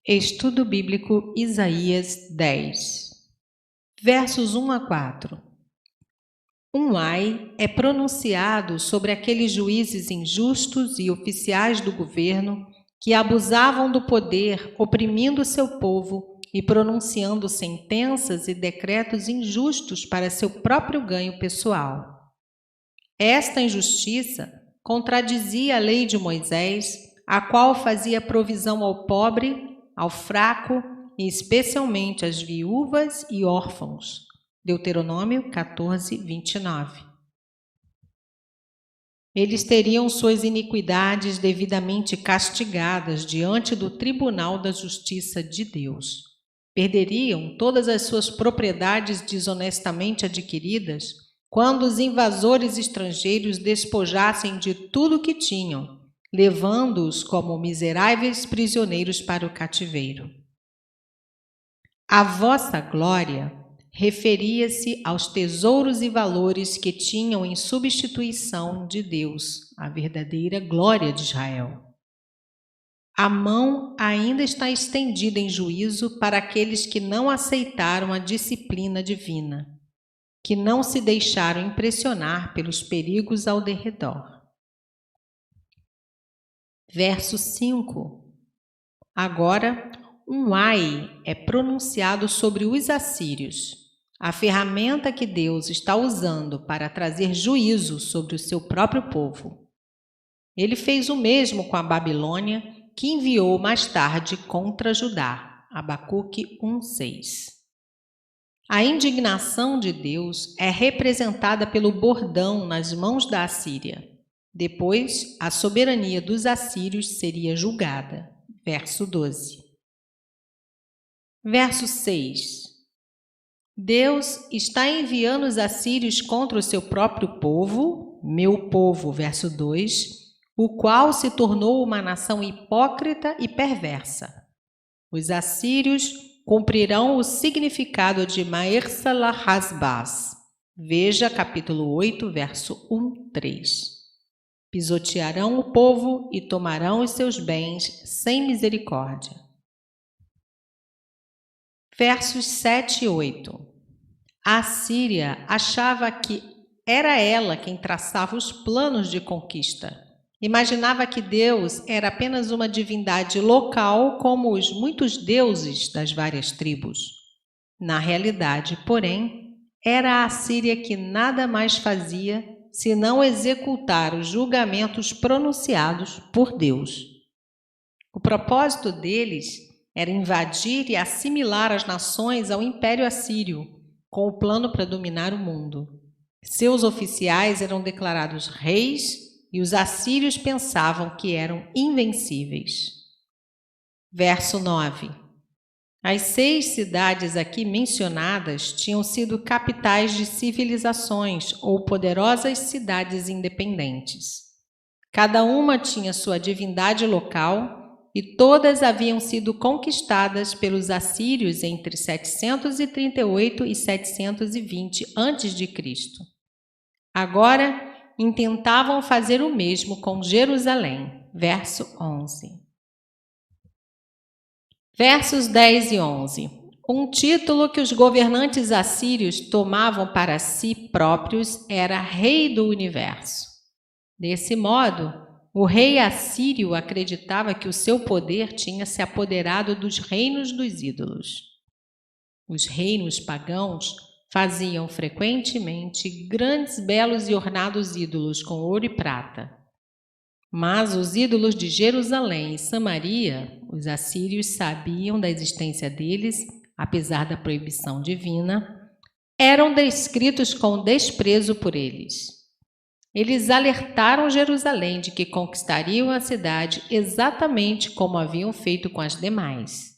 Estudo Bíblico Isaías 10, versos 1 a 4. Um ai é pronunciado sobre aqueles juízes injustos e oficiais do governo que abusavam do poder, oprimindo seu povo e pronunciando sentenças e decretos injustos para seu próprio ganho pessoal. Esta injustiça contradizia a lei de Moisés, a qual fazia provisão ao pobre, ao fraco e especialmente às viúvas e órfãos. Deuteronômio 14, 29. Eles teriam suas iniquidades devidamente castigadas diante do tribunal da justiça de Deus. Perderiam todas as suas propriedades desonestamente adquiridas quando os invasores estrangeiros despojassem de tudo o que tinham, levando-os como miseráveis prisioneiros para o cativeiro. A vossa glória referia-se aos tesouros e valores que tinham em substituição de Deus, a verdadeira glória de Israel. A mão ainda está estendida em juízo para aqueles que não aceitaram a disciplina divina, que não se deixaram impressionar pelos perigos ao derredor. Verso 5. Agora, um ai é pronunciado sobre os assírios, a ferramenta que Deus está usando para trazer juízo sobre o seu próprio povo. Ele fez o mesmo com a Babilônia, que enviou mais tarde contra Judá. Abacuque 1:6. A indignação de Deus é representada pelo bordão nas mãos da Assíria. Depois, a soberania dos assírios seria julgada. Verso 12. Verso 6. Deus está enviando os assírios contra o seu próprio povo, meu povo, verso 2, o qual se tornou uma nação hipócrita e perversa. Os assírios cumprirão o significado de Maer-Sala-Hasbaz. Veja capítulo 8, verso 1-3. Pisotearão o povo e tomarão os seus bens sem misericórdia. Versos 7 e 8. A Síria achava que era ela quem traçava os planos de conquista. Imaginava que Deus era apenas uma divindade local, como os muitos deuses das várias tribos. Na realidade, porém, era a Síria que nada mais fazia senão executar os julgamentos pronunciados por Deus. O propósito deles era invadir e assimilar as nações ao Império Assírio, com o plano para dominar o mundo. Seus oficiais eram declarados reis e os assírios pensavam que eram invencíveis. Verso 9. As 6 cidades aqui mencionadas tinham sido capitais de civilizações ou poderosas cidades independentes. Cada uma tinha sua divindade local e todas haviam sido conquistadas pelos assírios entre 738 e 720 a.C. Agora, intentavam fazer o mesmo com Jerusalém. Verso 11. Versos 10 e 11. Um título que os governantes assírios tomavam para si próprios era Rei do Universo. Desse modo, o rei assírio acreditava que o seu poder tinha se apoderado dos reinos dos ídolos. Os reinos pagãos faziam frequentemente grandes, belos e ornados ídolos com ouro e prata. Mas os ídolos de Jerusalém e Samaria, os assírios sabiam da existência deles, apesar da proibição divina, eram descritos com desprezo por eles. Eles alertaram Jerusalém de que conquistariam a cidade exatamente como haviam feito com as demais.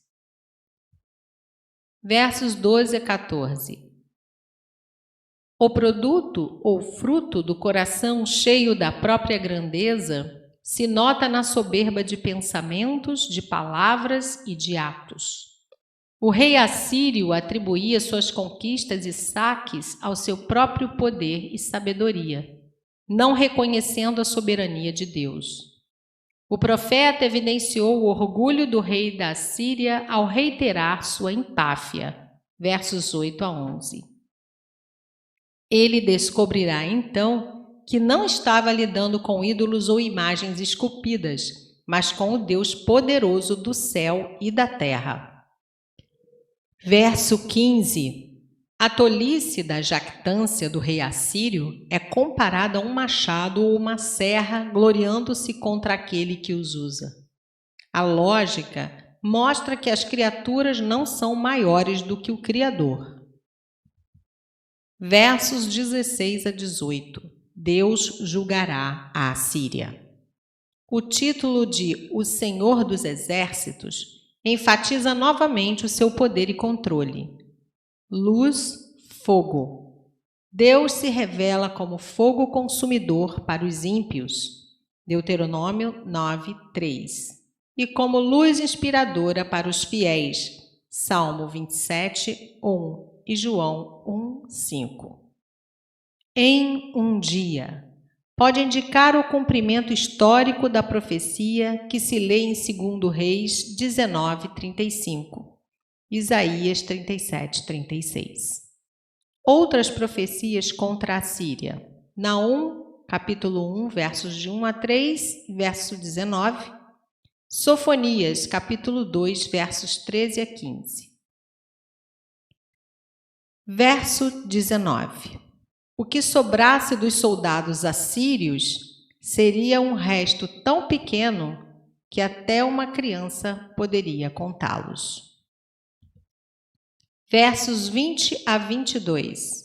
Versos 12 a 14. O produto ou fruto do coração cheio da própria grandeza se nota na soberba de pensamentos, de palavras e de atos. O rei assírio atribuía suas conquistas e saques ao seu próprio poder e sabedoria, não reconhecendo a soberania de Deus. O profeta evidenciou o orgulho do rei da Síria ao reiterar sua empáfia. Versos 8 a 11. Ele descobrirá então que não estava lidando com ídolos ou imagens esculpidas, mas com o Deus poderoso do céu e da terra. Verso 15. A tolice da jactância do rei assírio é comparada a um machado ou uma serra gloriando-se contra aquele que os usa. A lógica mostra que as criaturas não são maiores do que o Criador. Versos 16 a 18. Deus julgará a Assíria. O título de O Senhor dos Exércitos enfatiza novamente o seu poder e controle. Luz, fogo. Deus se revela como fogo consumidor para os ímpios. Deuteronômio 9, 3. E como luz inspiradora para os fiéis. Salmo 27, 1 e João 1, 5. Em um dia. Pode indicar o cumprimento histórico da profecia que se lê em 2 Reis 19, 35. Isaías 37, 36. Outras profecias contra a Síria. Naum, capítulo 1, versos de 1 a 3, verso 19. Sofonias, capítulo 2, versos 13 a 15. Verso 19. O que sobrasse dos soldados assírios seria um resto tão pequeno que até uma criança poderia contá-los. Versos 20 a 22.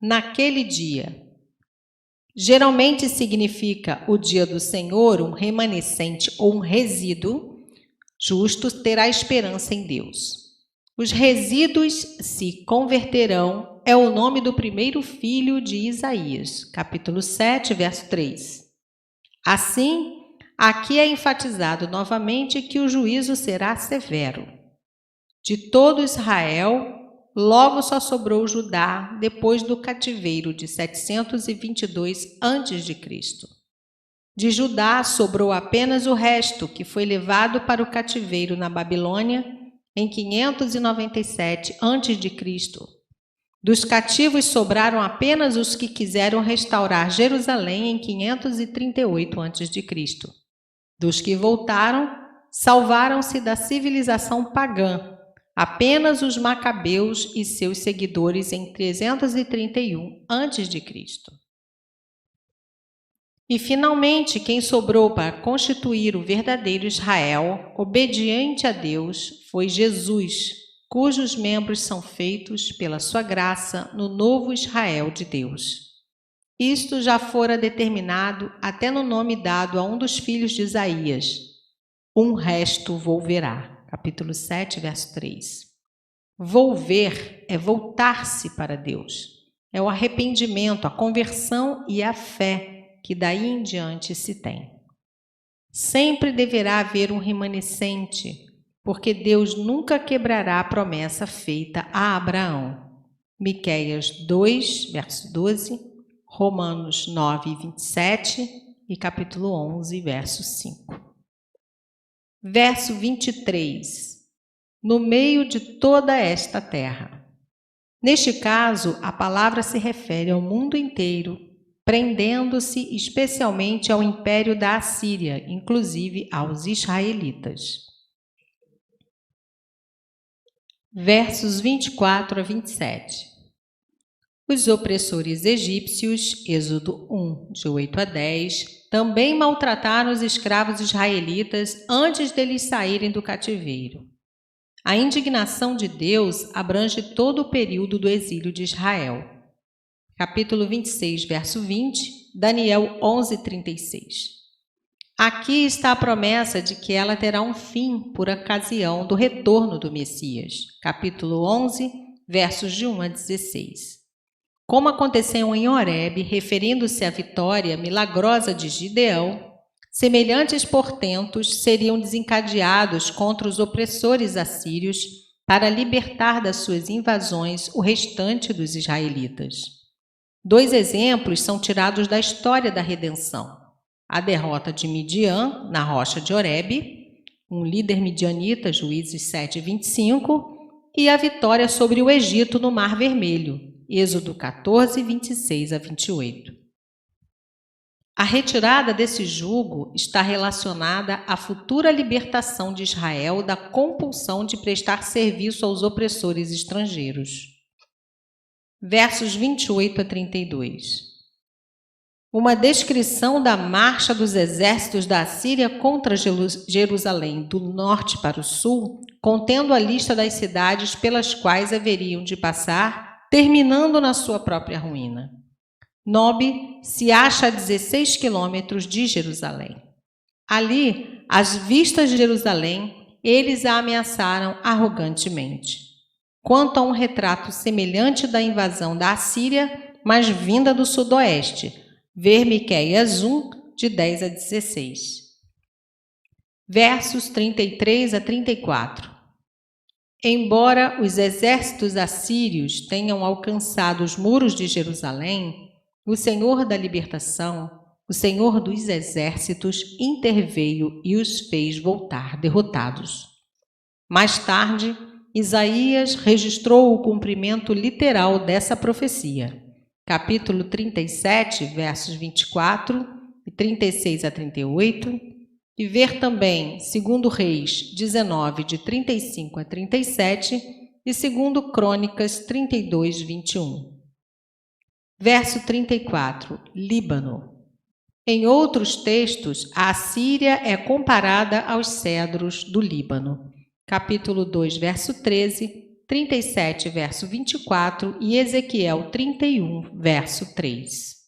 Naquele dia. Geralmente significa o dia do Senhor, um remanescente ou um resíduo. Justo terá esperança em Deus. Os resíduos se converterão é o nome do primeiro filho de Isaías, capítulo 7, verso 3. Assim, aqui é enfatizado novamente que o juízo será severo. De todo Israel, logo só sobrou Judá depois do cativeiro de 722 a.C. De Judá sobrou apenas o resto, que foi levado para o cativeiro na Babilônia em 597 a.C. Dos cativos sobraram apenas os que quiseram restaurar Jerusalém em 538 a.C. Dos que voltaram, salvaram-se da civilização pagã, apenas os macabeus e seus seguidores em 331 a.C. E, finalmente, quem sobrou para constituir o verdadeiro Israel, obediente a Deus, foi Jesus, cujos membros são feitos pela sua graça no novo Israel de Deus. Isto já fora determinado até no nome dado a um dos filhos de Isaías. Um resto volverá. Capítulo 7, verso 3. Volver é voltar-se para Deus. É o arrependimento, a conversão e a fé que daí em diante se tem. Sempre deverá haver um remanescente, porque Deus nunca quebrará a promessa feita a Abraão. Miqueias 2, verso 12, Romanos 9, 27 e capítulo 11, verso 5. Verso 23. No meio de toda esta terra. Neste caso, a palavra se refere ao mundo inteiro, prendendo-se especialmente ao império da Assíria, inclusive aos israelitas. Versos 24 a 27. Os opressores egípcios, Êxodo 1, de 8 a 10, também maltrataram os escravos israelitas antes deles saírem do cativeiro. A indignação de Deus abrange todo o período do exílio de Israel. Capítulo 26, verso 20, Daniel 11, 36. Aqui está a promessa de que ela terá um fim por ocasião do retorno do Messias. Capítulo 11, versos de 1 a 16. Como aconteceu em Horebe, referindo-se à vitória milagrosa de Gideão, semelhantes portentos seriam desencadeados contra os opressores assírios para libertar das suas invasões o restante dos israelitas. 2 exemplos são tirados da história da redenção. a derrota de Midian na rocha de Horebe, um líder midianita, Juízes 7:25, e a vitória sobre o Egito no Mar Vermelho, Êxodo 14:26-28. A retirada desse jugo está relacionada à futura libertação de Israel da compulsão de prestar serviço aos opressores estrangeiros. Versos 28-32. Uma descrição da marcha dos exércitos da Assíria contra Jerusalém, do norte para o sul, contendo a lista das cidades pelas quais haveriam de passar, terminando na sua própria ruína. Nob se acha a 16 quilômetros de Jerusalém. Ali, às vistas de Jerusalém, eles a ameaçaram arrogantemente. Quanto a um retrato semelhante da invasão da Assíria, mas vinda do sudoeste, ver Miqueias 1, de 10-16. Versos 33-34. Embora os exércitos assírios tenham alcançado os muros de Jerusalém, o Senhor da libertação, o Senhor dos exércitos, interveio e os fez voltar derrotados. Mais tarde, Isaías registrou o cumprimento literal dessa profecia. Capítulo 37, versos 24 e 36-38, e ver também 2 Reis 19, de 35-37 e 2 Crônicas 32:21. Verso 34, Líbano. Em outros textos, a Assíria é comparada aos cedros do Líbano. Capítulo 2, verso 13, 37, verso 24 e Ezequiel 31, verso 3.